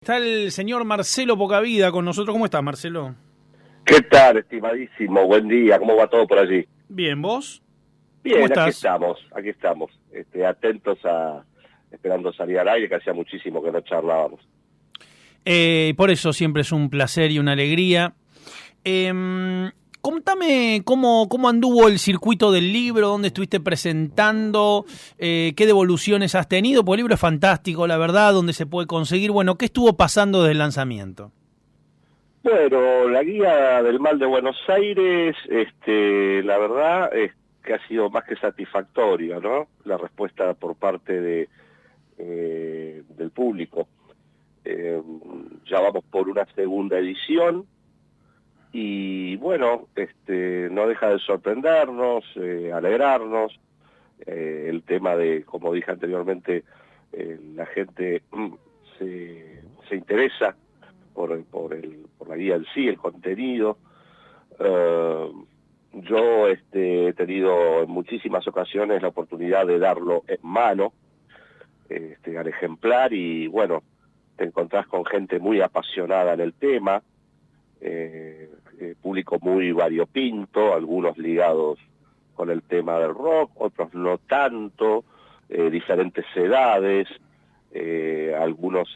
Está el señor Marcelo Pocavida con nosotros. ¿Cómo estás, Marcelo? ¿Qué tal, estimadísimo? Buen día, ¿cómo va todo por allí? Bien, ¿vos? ¿Cómo Bien, estás? aquí estamos, atentos esperando salir al aire, que hacía muchísimo que no charlábamos. Por eso siempre es un placer y una alegría. Contame cómo anduvo el circuito del libro, dónde estuviste presentando, qué devoluciones has tenido, porque el libro es fantástico, la verdad, dónde se puede conseguir. Bueno, ¿qué estuvo pasando desde el lanzamiento? Bueno, la guía del mal de Buenos Aires, la verdad es que ha sido más que satisfactoria, ¿no? La respuesta por parte del público. Ya vamos por una segunda edición. Y bueno, no deja de sorprendernos, alegrarnos, el tema de, como dije anteriormente, la gente se interesa por la guía en sí, el contenido. Yo he tenido en muchísimas ocasiones la oportunidad de darlo en mano, al ejemplar, y bueno, te encontrás con gente muy apasionada en el tema, público muy variopinto, algunos ligados con el tema del rock, otros no tanto, diferentes edades, algunos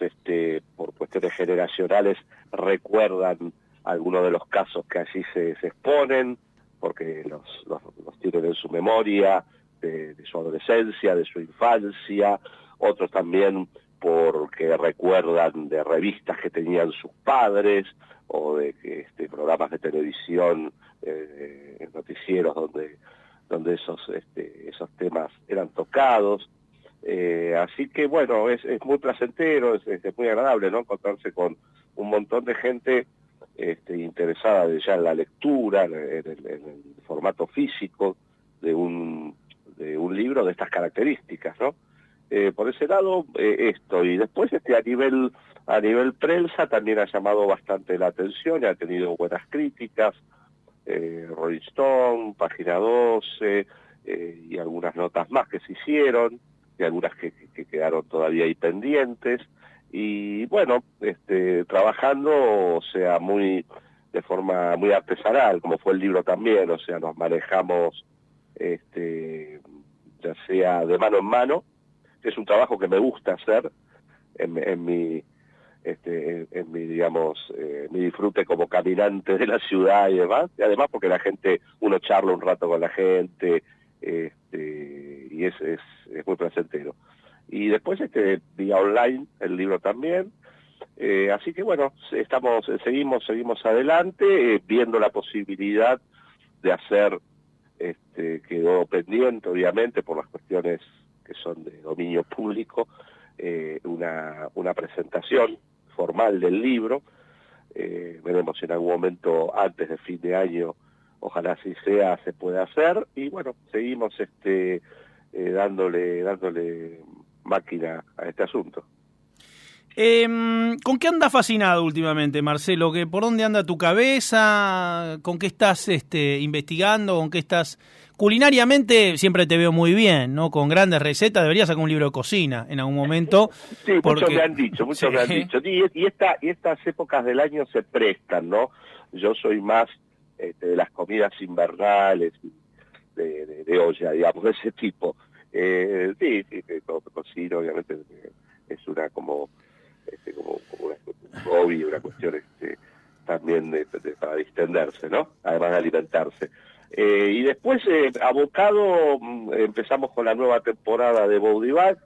por cuestiones generacionales recuerdan algunos de los casos que allí se exponen, porque los tienen en su memoria, de su adolescencia, de su infancia, otros también porque recuerdan de revistas que tenían sus padres, o de programas de televisión, noticieros donde esos temas eran tocados. Así que bueno, es muy placentero, es muy agradable, ¿no? Encontrarse con un montón de gente interesada ya en la lectura, en el formato físico de un libro de estas características, ¿no? Por ese lado, esto. Y después a nivel prensa también ha llamado bastante la atención y ha tenido buenas críticas. Rolling Stone, Página 12, y algunas notas más que se hicieron, y algunas que quedaron todavía ahí pendientes. Y bueno, trabajando, o sea, de forma muy artesanal, como fue el libro también, o sea, nos manejamos ya sea de mano en mano, que es un trabajo que me gusta hacer en mi digamos, mi disfrute como caminante de la ciudad y demás, y además porque uno charla un rato con la gente, y es muy placentero. Y después vía online, el libro también, así que bueno, seguimos adelante, viendo la posibilidad de hacer, quedó pendiente obviamente por las cuestiones que son de dominio público, una presentación formal del libro. Veremos si en algún momento antes de fin de año, ojalá así sea, se puede hacer. Y bueno, seguimos dándole máquina a este asunto. ¿Con qué andas fascinado últimamente, Marcelo? ¿Por dónde anda tu cabeza? ¿Con qué estás investigando? ¿Con qué estás...? Culinariamente siempre te veo muy bien, ¿no? Con grandes recetas. Deberías sacar un libro de cocina en algún momento. Sí, muchos me han dicho. Sí. Y estas épocas del año se prestan, ¿no? Yo soy más de las comidas invernales, de olla, digamos, de ese tipo. Sí, cocino, obviamente, es una como un hobby, una cuestión también para distenderse, ¿no? Además de alimentarse. Y después, abocado, empezamos con la nueva temporada de Boudivac,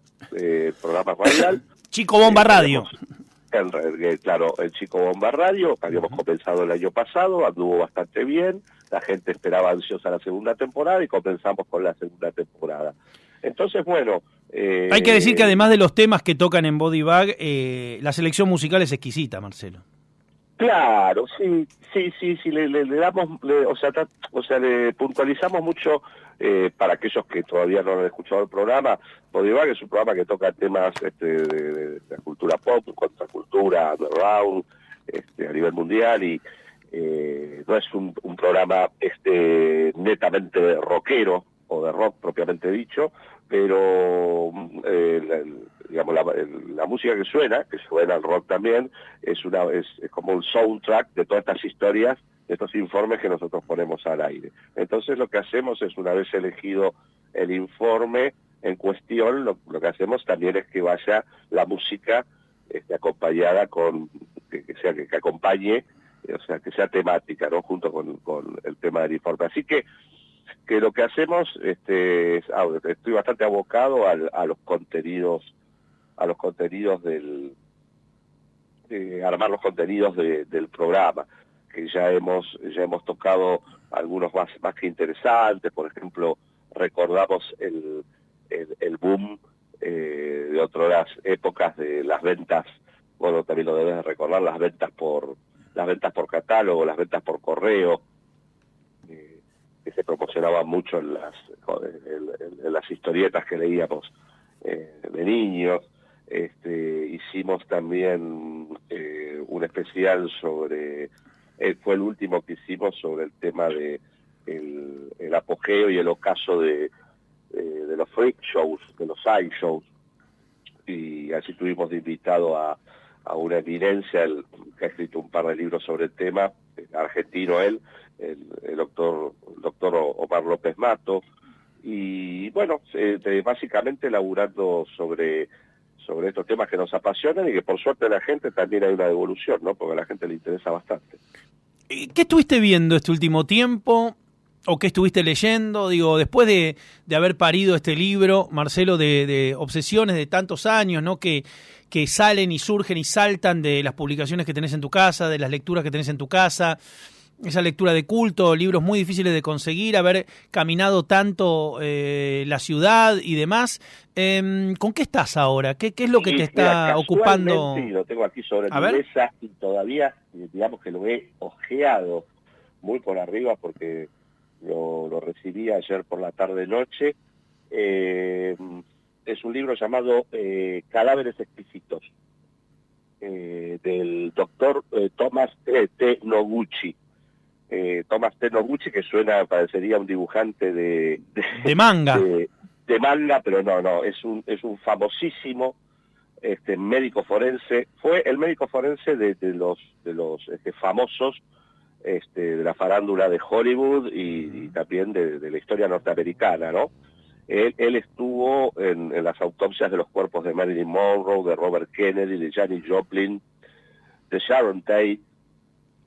programa radial. Chico Bomba Radio. Claro, el Chico Bomba Radio, habíamos comenzado el año pasado, anduvo bastante bien, la gente esperaba ansiosa la segunda temporada y comenzamos con la segunda temporada. Entonces, bueno... Hay que decir que además de los temas que tocan en Body Bag, la selección musical es exquisita, Marcelo. Claro, sí, le damos, le puntualizamos mucho, para aquellos que todavía no han escuchado el programa. Body Bag es un programa que toca temas de la cultura pop, contracultura, underground, a nivel mundial, y no es un programa netamente rockero o de rock propiamente dicho, pero digamos, la música que suena el rock también, es como un soundtrack de todas estas historias, de estos informes que nosotros ponemos al aire. Entonces lo que hacemos es, una vez elegido el informe en cuestión, lo que hacemos también es que vaya la música acompañada con, que acompañe, o sea, que sea temática, ¿no? Junto con el tema del informe. Así que lo que hacemos, estoy bastante abocado a los contenidos, armar los contenidos del programa, que ya hemos tocado algunos más que interesantes. Por ejemplo, recordamos el boom de otras épocas de las ventas. Bueno, también lo debes recordar, las ventas por catálogo, las ventas por correo, que se promocionaban mucho en las historietas que leíamos de niños. Hicimos también un especial sobre, fue el último que hicimos, sobre el tema de el apogeo y el ocaso de los freak shows, de los iShows, y así tuvimos de invitado a una eminencia, que ha escrito un par de libros sobre el tema, argentino él, el doctor Omar López Mato, y bueno, básicamente laburando sobre estos temas que nos apasionan y que por suerte a la gente también hay una devolución, ¿no? Porque a la gente le interesa bastante. ¿Qué estuviste viendo este último tiempo? ¿O qué estuviste leyendo? Digo, después de haber parido este libro, Marcelo, de obsesiones de tantos años, ¿no? Que salen y surgen y saltan de las publicaciones que tenés en tu casa, de las lecturas que tenés en tu casa, esa lectura de culto, libros muy difíciles de conseguir, haber caminado tanto la ciudad y demás. ¿Con qué estás ahora? ¿Qué es lo que te está ocupando? Sí, lo tengo aquí sobre mi mesa y todavía, digamos que lo he ojeado muy por arriba porque lo recibí ayer por la tarde-noche. Es un libro llamado Cadáveres Exquisitos, del doctor Thomas T. Noguchi. Thomas T. Noguchi, que parecería un dibujante de manga. De manga, pero no, es un famosísimo médico forense. Fue el médico forense de los famosos de la farándula de Hollywood y también de la historia norteamericana, ¿no? Él estuvo en las autopsias de los cuerpos de Marilyn Monroe, de Robert Kennedy, de Janis Joplin, de Sharon Tate,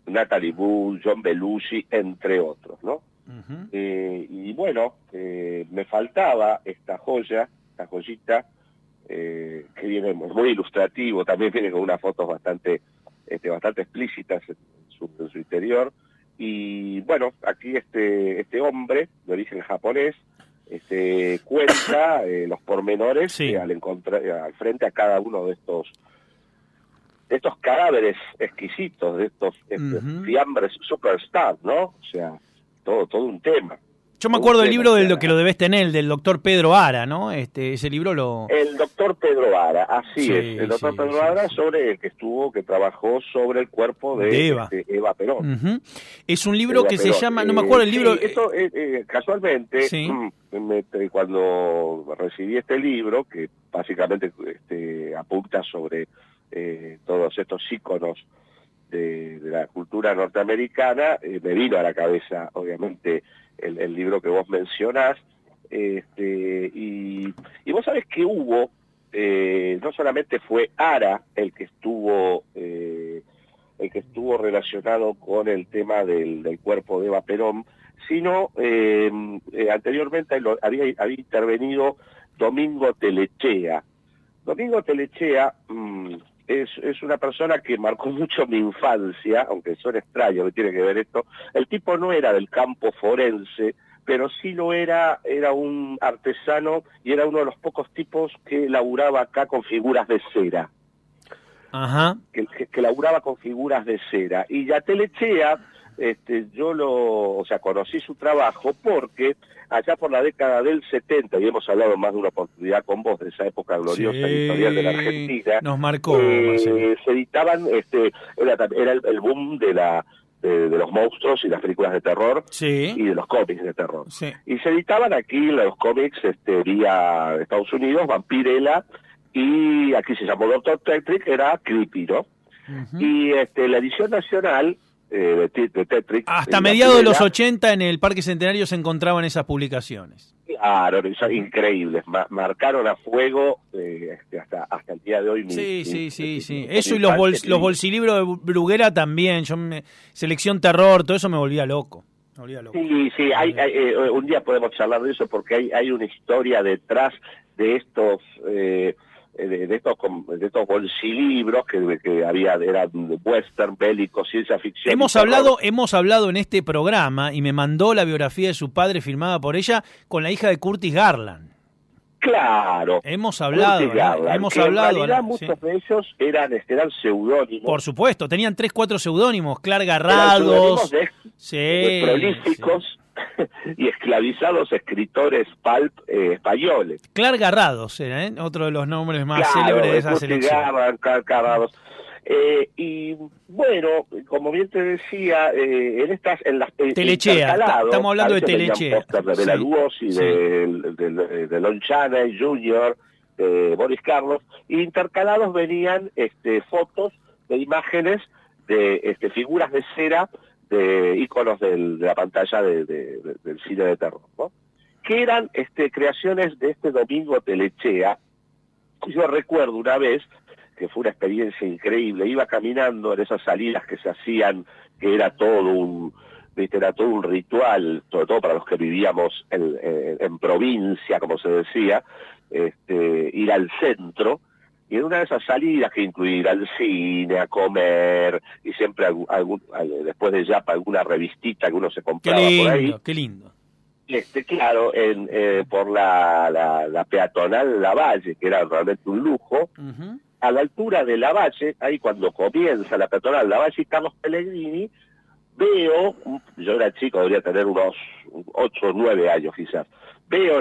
Natalie Wood, John Belushi, entre otros, ¿no? Uh-huh. Y bueno, me faltaba esta joyita, que viene muy ilustrativo, también viene con unas fotos bastante explícitas en su interior. Y bueno, aquí este hombre de origen japonés cuenta los pormenores, sí, al frente a cada uno de estos cadáveres exquisitos, de estos uh-huh, fiambres superstar, ¿no? O sea, todo un tema. Yo me acuerdo del libro de lo que lo debes tener, del doctor Pedro Ara, ¿no? Ese libro El doctor Pedro Ara, así sí, es. El doctor Pedro Ara, sobre el que trabajó sobre el cuerpo de Eva Perón. Uh-huh. Es un libro que se llama, no me acuerdo el libro. Sí, eso, casualmente, sí, cuando recibí este libro, que básicamente apunta sobre todos estos íconos de la cultura norteamericana, me vino a la cabeza, obviamente, el libro que vos mencionás, y vos sabés que hubo, no solamente fue Ara el que estuvo relacionado con el tema del cuerpo de Eva Perón, sino anteriormente había intervenido Domingo Telechea. Domingo Telechea es una persona que marcó mucho mi infancia, aunque suena extraño que tiene que ver esto. El tipo no era del campo forense, pero sí lo era un artesano y era uno de los pocos tipos que laburaba acá con figuras de cera. Ajá. Que laburaba con figuras de cera. Y ya Telechea, yo conocí su trabajo porque allá por la década del 70, y hemos hablado más de una oportunidad con vos de esa época gloriosa editorial de la Argentina, nos marcó, se editaban, era el boom de los monstruos y las películas de terror, sí, y de los cómics de terror. Sí. Y se editaban aquí los cómics vía Estados Unidos, Vampirella y aquí se llamó Dr. Tetrick, era Creepy, ¿no? Y la edición nacional de Tetrick... Hasta mediados de los 80 en el Parque Centenario se encontraban esas publicaciones. Claro, son increíbles, marcaron a fuego hasta el día de hoy. Sí. Eso y los bolsilibros de Bruguera también, Selección Terror, todo eso me volvía loco. Sí, un día podemos charlar de eso porque hay una historia detrás de estos... de estos bolsilibros que había, eran western, bélicos, ciencia ficción. Hemos hablado en este programa y me mandó la biografía de su padre firmada por ella con la hija de Curtis Garland. Claro. Hemos hablado. En realidad muchos de ellos eran seudónimos. Por supuesto, tenían 3-4 seudónimos, Clark Garrados. De prolíficos. Y esclavizados escritores pulp españoles. Clark Garrados era, otro de los nombres más célebres de esa selección. Clark Garrados. Y bueno, como bien te decía, en las Telechea, estamos hablando de Telechea. De Bela Lugosi, de Lon Chaney Jr., Boris Karloff, y intercalados venían fotos de imágenes de figuras de cera de íconos de la pantalla del cine de terror, ¿no? Que eran creaciones de Domingo Telechea. Yo recuerdo una vez que fue una experiencia increíble, iba caminando en esas salidas que se hacían, que era todo un ritual, sobre todo para los que vivíamos en provincia, como se decía, ir al centro. Y en una de esas salidas que incluía ir al cine, a comer, y siempre después de Yapa alguna revistita que uno se compraba por ahí. Qué lindo. Claro, por la peatonal Lavalle, que era realmente un lujo, a la altura de Lavalle, ahí cuando comienza la peatonal Lavalle y Carlos Pellegrini, veo, yo era chico, debería tener unos 8 o 9 años quizás, veo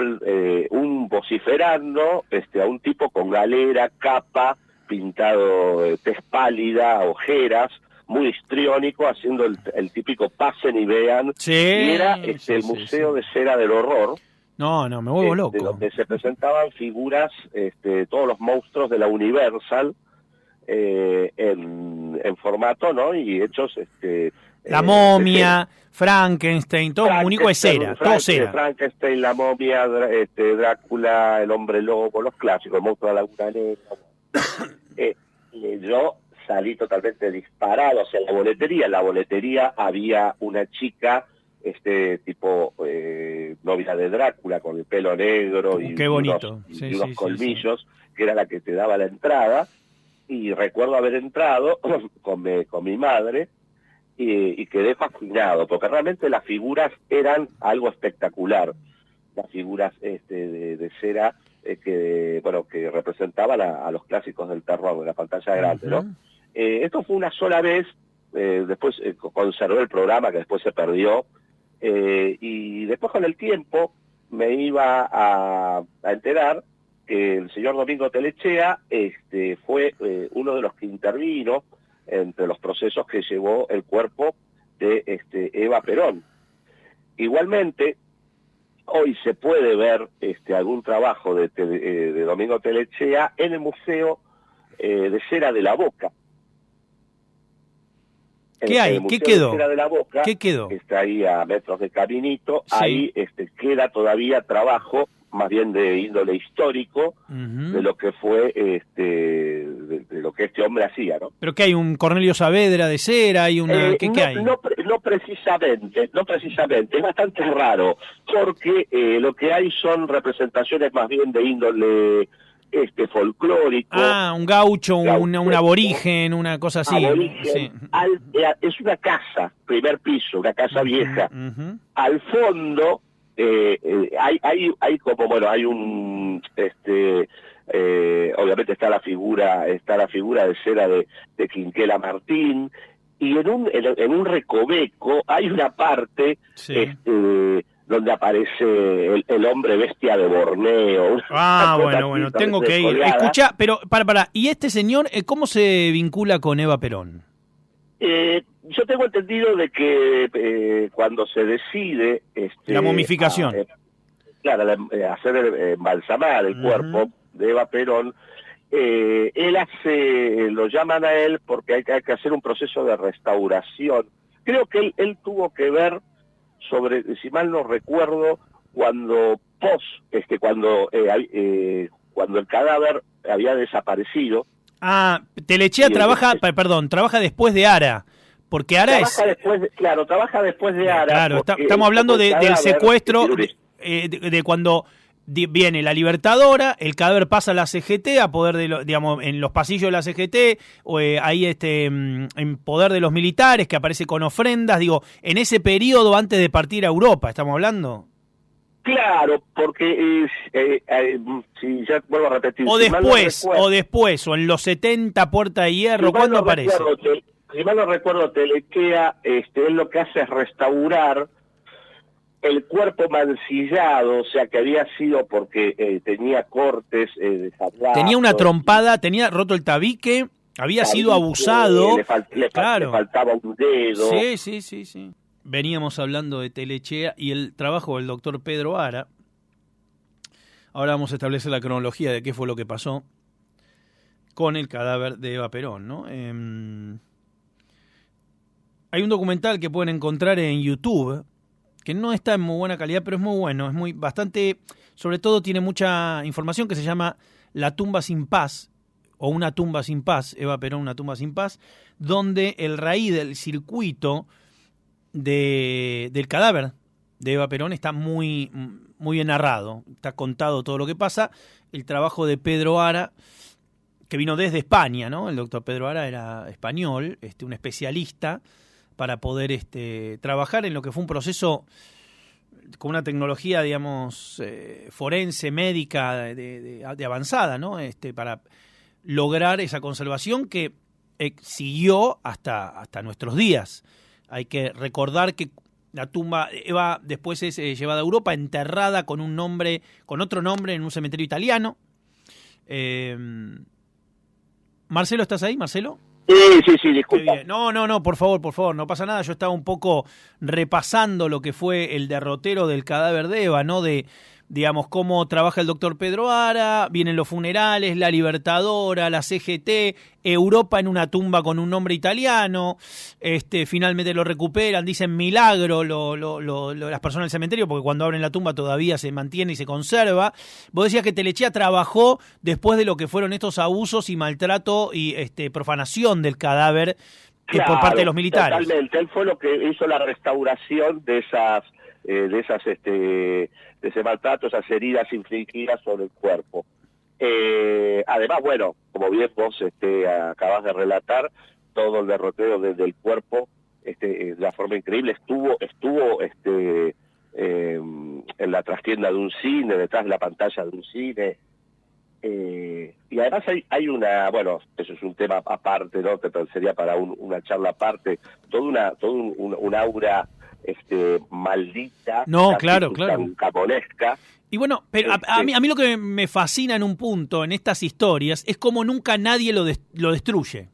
un vociferando a un tipo con galera, capa, pintado tez pálida, ojeras, muy histriónico, haciendo el típico pasen y vean. Sí, y era el Museo de Cera del Horror. No, me vuelvo loco. Donde se presentaban figuras, todos los monstruos de la Universal, en formato, ¿no? Y hechos... la momia, Frankenstein, todo único de cera, todo cera. Frankenstein, la momia, Drácula, el hombre lobo, los clásicos, el monstruo de la Laguna Negra. Yo salí totalmente disparado hacia la boletería. En la boletería había una chica, tipo novia de Drácula, con el pelo negro y qué bonito. unos colmillos, que era la que te daba la entrada. Y recuerdo haber entrado con mi madre, y quedé fascinado, porque realmente las figuras eran algo espectacular. Las figuras de cera que representaban a los clásicos del terror de la pantalla grande, ¿no? Esto fue una sola vez, después conservé el programa que después se perdió, y después con el tiempo me iba a enterar que el señor Domingo Telechea fue uno de los que intervino entre los procesos que llevó el cuerpo de Eva Perón. Igualmente, hoy se puede ver algún trabajo de Domingo Telechea en el Museo de Cera de la Boca. ¿Qué hay? ¿Qué quedó? Cera de la Boca, ¿Qué quedó? Que está ahí a metros de caminito, sí. Ahí queda todavía trabajo, más bien de índole histórico, de lo que fue, de lo que este hombre hacía, ¿no? ¿Pero qué hay? ¿Un Cornelio Saavedra de cera? ¿Hay una, ¿qué hay? No precisamente, es bastante raro, porque lo que hay son representaciones más bien de índole folclórico. Un gaucho, un aborigen, una cosa así. Aborigen, sí. Es una casa, primer piso, una casa vieja. Al fondo hay como, bueno, hay un obviamente está la figura de cera de Quinquela Martín, y en un recoveco hay una parte, sí. Donde aparece el hombre bestia de Borneo. Bueno, tengo que ir. Escucha, pero para, ¿y este señor cómo se vincula con Eva Perón? Yo tengo entendido de que cuando se decide... la momificación. Hacer embalsamar el cuerpo de Eva Perón, lo llaman a él porque hay que hacer un proceso de restauración. Creo que él tuvo que ver sobre, si mal no recuerdo, cuando el cadáver había desaparecido. Telechea trabaja después de Ara, porque Ara trabaja después de Ara. Claro, estamos hablando del secuestro, de cuando viene la Libertadora, el cadáver pasa a la CGT, a poder en los pasillos de la CGT, ahí en poder de los militares, que aparece con ofrendas, en ese periodo antes de partir a Europa, ¿estamos hablando? Claro, porque si ya vuelvo a repetir, o después, o en los 70, Puerta de Hierro, ¿cuándo aparece? Si mal no recuerdo, Telechea, él lo que hace es restaurar el cuerpo mancillado, o sea, que había sido porque tenía cortes de zapatos. Tenía una trompada, tenía roto el tabique, había sido abusado. Le faltaba un dedo. Sí. Veníamos hablando de Telechea y el trabajo del doctor Pedro Ara. Ahora vamos a establecer la cronología de qué fue lo que pasó con el cadáver de Eva Perón, ¿no? Hay un documental que pueden encontrar en YouTube, que no está en muy buena calidad, pero es muy bueno, bastante, sobre todo tiene mucha información, que se llama La tumba sin paz, o Una tumba sin paz, Eva Perón, Una tumba sin paz, donde el raíz del circuito del cadáver de Eva Perón está muy, muy bien narrado, está contado todo lo que pasa. El trabajo de Pedro Ara, que vino desde España, ¿no? El doctor Pedro Ara era español, un especialista para poder trabajar en lo que fue un proceso con una tecnología, digamos, forense, médica, de avanzada, ¿no? Para lograr esa conservación que siguió hasta nuestros días. Hay que recordar que la tumba Eva después es llevada a Europa, enterrada con otro nombre en un cementerio italiano. Marcelo, ¿estás ahí, Marcelo? Sí, disculpa. No, por favor, no pasa nada. Yo estaba un poco repasando lo que fue el derrotero del cadáver de Eva, ¿no? Digamos, cómo trabaja el doctor Pedro Ara, vienen los funerales, la Libertadora, la CGT, Europa en una tumba con un nombre italiano, finalmente lo recuperan, dicen milagro las personas del cementerio, porque cuando abren la tumba todavía se mantiene y se conserva. Vos decías que Telechea trabajó después de lo que fueron estos abusos y maltrato y profanación del cadáver por parte de los militares. Totalmente, él fue lo que hizo la restauración de ese maltrato, esas heridas infligidas sobre el cuerpo. Además, bueno, como bien vos acabas de relatar, todo el derrotero desde el cuerpo, de la forma increíble, estuvo en la trastienda de un cine, detrás de la pantalla de un cine. Y además hay una, bueno, eso es un tema aparte, ¿no? Sería para una charla aparte, toda un aura maldita, no, claro, caponesca. Y bueno, pero a mí lo que me fascina en un punto en estas historias es como nunca nadie lo destruye,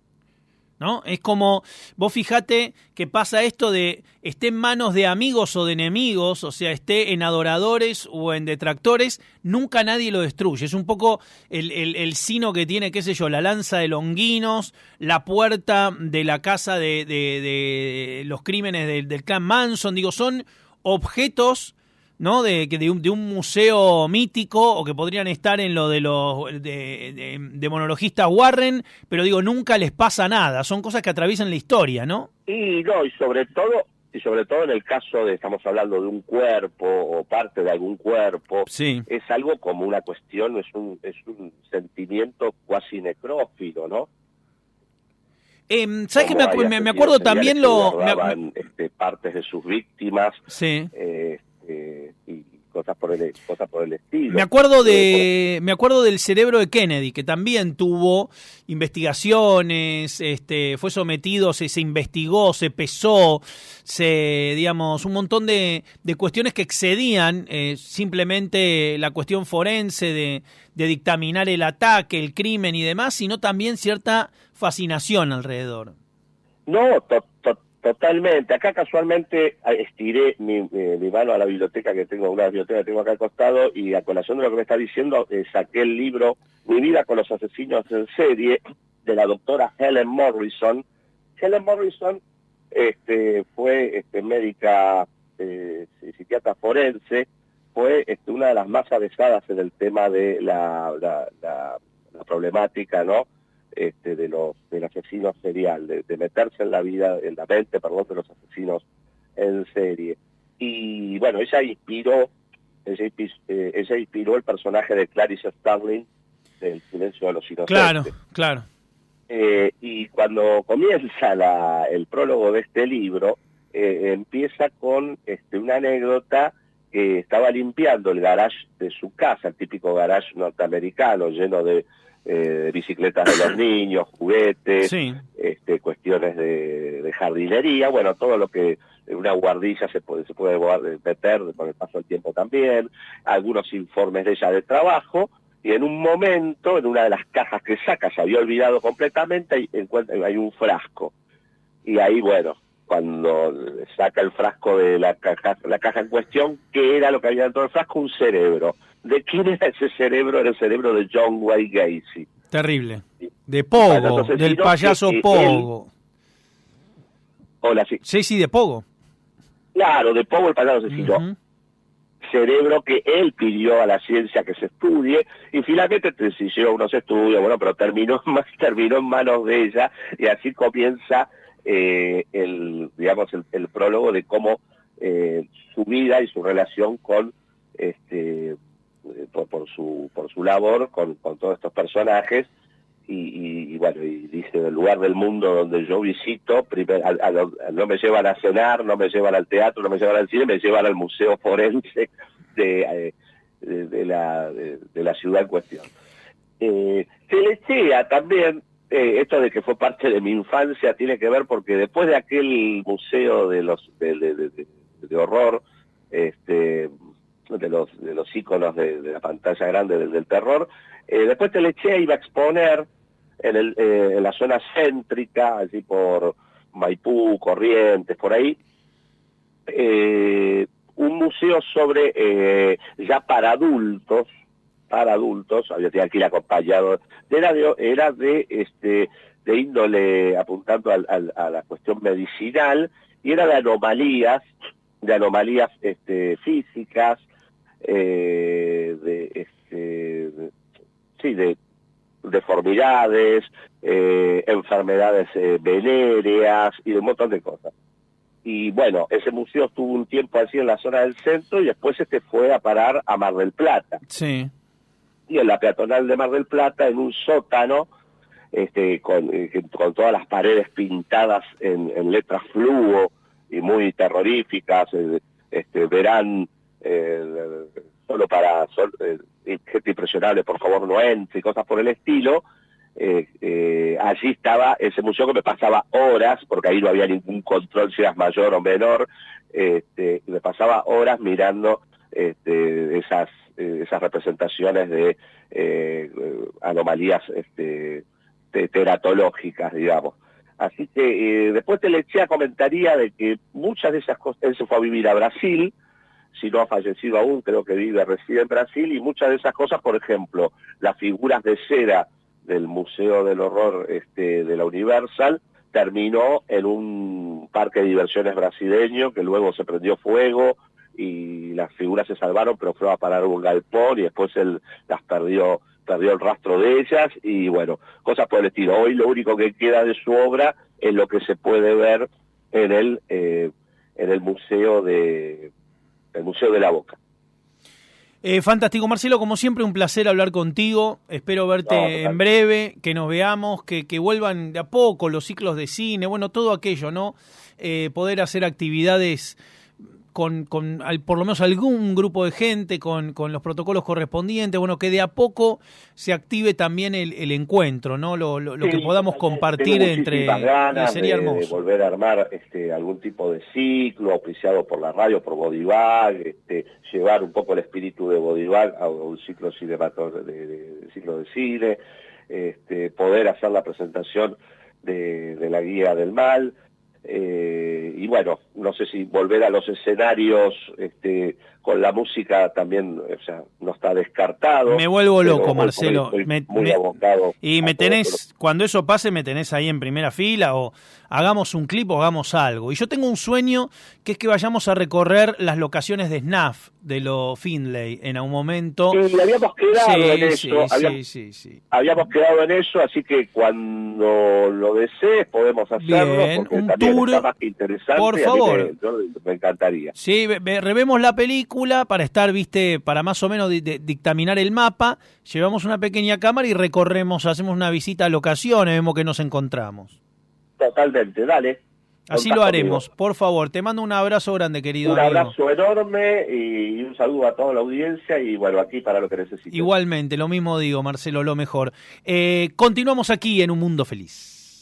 ¿no? Es como, vos fijate que pasa esto de esté en manos de amigos o de enemigos, o sea, esté en adoradores o en detractores, nunca nadie lo destruye. Es un poco el sino que tiene, qué sé yo, la lanza de Longuinos, la puerta de la casa de los crímenes del clan Manson, son objetos, ¿no? de un museo mítico, o que podrían estar en lo de los demonologistas Warren, pero nunca les pasa nada, son cosas que atraviesan la historia, ¿no? Y sobre todo en el caso estamos hablando de un cuerpo o parte de algún cuerpo, sí. Es algo como una cuestión, es un sentimiento cuasi necrófilo, ¿no? ¿Sabes qué? Me acuerdo también partes de sus víctimas, sí. Y cosas por el estilo. Me acuerdo del cerebro de Kennedy, que también tuvo investigaciones, fue sometido, se investigó, se pesó, un montón de cuestiones que excedían simplemente la cuestión forense de dictaminar el ataque, el crimen y demás, sino también cierta fascinación alrededor. No, Totalmente. Acá casualmente estiré mi mano a la biblioteca que tengo, una biblioteca que tengo acá al costado, y a colación de lo que me está diciendo, saqué el libro Mi vida con los asesinos en serie, de la doctora Helen Morrison. Helen Morrison fue médica, psiquiatra forense, fue una de las más avesadas en el tema de la problemática, ¿no? Del asesino serial, de meterse en la vida, en la mente, perdón, de los asesinos en serie. Y bueno, ella inspiró el personaje de Clarice Starling del Silencio de los Inocentes. Claro, claro. Y cuando comienza el prólogo de este libro, empieza con una anécdota que estaba limpiando el garage de su casa, el típico garage norteamericano, lleno de bicicletas de los niños, juguetes, Sí. Cuestiones de jardinería, bueno, todo lo que una guardilla se puede meter con el paso del tiempo también, algunos informes de ella de trabajo, y en un momento, en una de las cajas que saca, se había olvidado completamente, hay un frasco. Y ahí, bueno, cuando saca el frasco de la caja en cuestión, ¿qué era lo que había dentro del frasco? Un cerebro. ¿De quién era ese cerebro? Era el cerebro de John Wayne Gacy. Terrible. De Pogo, del payaso Pogo. Hola, sí. Sí, de Pogo. Claro, de Pogo, el payaso asesino. Cerebro que él pidió a la ciencia que se estudie, y finalmente se hicieron unos estudios, bueno, pero terminó en manos de ella, y así comienza el prólogo de cómo su vida y su relación con por su labor con todos estos personajes, y bueno, y dice, del lugar del mundo donde yo visito, no me llevan a cenar, no me llevan al teatro, no me llevan al cine, me llevan al museo forense de la ciudad en cuestión. Telechea también, esto de que fue parte de mi infancia tiene que ver porque después de aquel museo de horror, de los íconos de la pantalla grande del terror, después Telechea iba a exponer en la zona céntrica, allí por Maipú, Corrientes, por ahí, un museo sobre ya para adultos, había tenido que ir acompañado, era de índole apuntando a la cuestión medicinal, y era de anomalías físicas, de deformidades, enfermedades venéreas y de un montón de cosas. Y bueno, ese museo estuvo un tiempo así en la zona del centro, y después fue a parar a Mar del Plata. Sí. Y en la peatonal de Mar del Plata, en un sótano, con todas las paredes pintadas en letras fluo y muy terroríficas, verán gente impresionable, por favor no entre, y cosas por el estilo. Allí estaba ese museo que me pasaba horas, porque ahí no había ningún control si eras mayor o menor, me pasaba horas mirando esas representaciones de anomalías teratológicas, digamos. Así que después Telechea comentaría de que muchas de esas cosas, él se fue a vivir a Brasil, si no ha fallecido aún, creo que reside en Brasil, y muchas de esas cosas, por ejemplo, las figuras de cera del Museo del Horror de la Universal, terminó en un parque de diversiones brasileño, que luego se prendió fuego, y las figuras se salvaron, pero fue a parar un galpón, y después él las perdió el rastro de ellas, y bueno, cosas por el estilo. Hoy lo único que queda de su obra es lo que se puede ver en el Museo de la Boca. Fantástico, Marcelo, como siempre un placer hablar contigo, espero verte en breve, que nos veamos, que vuelvan de a poco los ciclos de cine, bueno, todo aquello, ¿no? Poder hacer actividades con por lo menos algún grupo de gente, con los protocolos correspondientes, bueno, que de a poco se active también el encuentro, ¿no? Lo que podamos compartir entre... ganas sería hermoso. De volver a armar algún tipo de ciclo auspiciado por la radio, por Bodybag, llevar un poco el espíritu de Bodybag a un ciclo ciclo de cine, poder hacer la presentación de la Guía del Mal, y bueno, no sé si volver a los escenarios con la música también, o sea, no está descartado. Me vuelvo loco, Marcelo. Estoy muy abocado. Y me tenés, cuando eso pase, me tenés ahí en primera fila, o hagamos un clip o hagamos algo. Y yo tengo un sueño, que es que vayamos a recorrer las locaciones de Snuff, de lo Findlay, en algún momento. Sí, habíamos quedado en eso. Habíamos quedado en eso, así que cuando lo desees podemos hacerlo. Bien, porque un también tour, está más que interesante. por favor. Me encantaría. Sí, revemos la película para estar, para más o menos dictaminar el mapa, llevamos una pequeña cámara y recorremos, hacemos una visita a locaciones, vemos que nos encontramos. Totalmente, dale. Así lo haremos, por favor. Te mando un abrazo grande, querido amigo. Un abrazo enorme y un saludo a toda la audiencia y bueno, aquí para lo que necesiten. Igualmente, lo mismo digo, Marcelo, lo mejor. Continuamos aquí en Un Mundo Feliz.